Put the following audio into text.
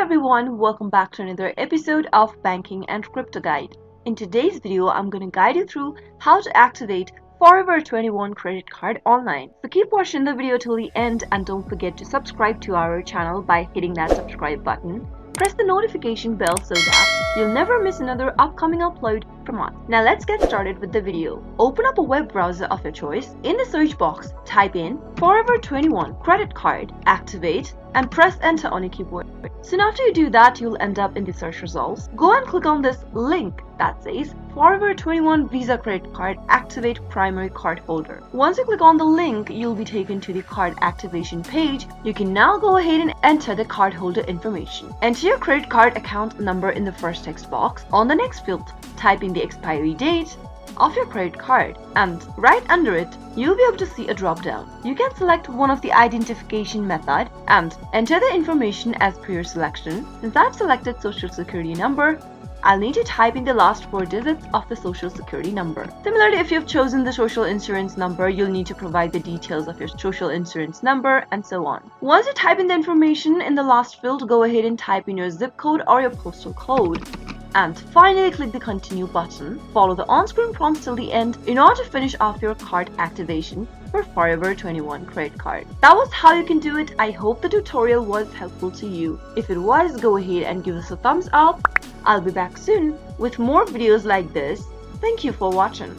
everyone, welcome back to another episode of Banking and Crypto Guide. In today's video, I'm going to guide you through how to activate Forever 21 credit card online. So keep watching the video till the end and don't forget to subscribe to our channel by hitting that subscribe button. Press the notification bell so that you'll never miss another upcoming upload from us. Now let's get started with the video. Open up a web browser of your choice. In the search box, type in Forever 21 credit card, activate, and press enter on your keyboard. Soon after you do that, you'll end up in the search results. Go and click on this link that says Forever 21 Visa credit card, activate primary card holder. Once you click on the link, you'll be taken to the card activation page. You can now go ahead and enter the cardholder information. Enter your credit card account number in the first text box. On the next field, type in the expiry date of your credit card, and right under it you'll be able to see a drop down. You can select one of the identification method and enter the information as per your selection. Since I've selected social security number, I'll need to type in the last 4 digits of the social security number. Similarly, if you've chosen the social insurance number, you'll need to provide the details of your social insurance number and so on. Once you type in the information in the last field, go ahead and type in your zip code or your postal code. And finally click the continue button. Follow the on-screen prompts till the end in order to finish off your card activation for Forever 21 credit card. That was how you can do it. I hope the tutorial was helpful to you. If it was, go ahead and give us a thumbs up. I'll be back soon with more videos like this. Thank you for watching.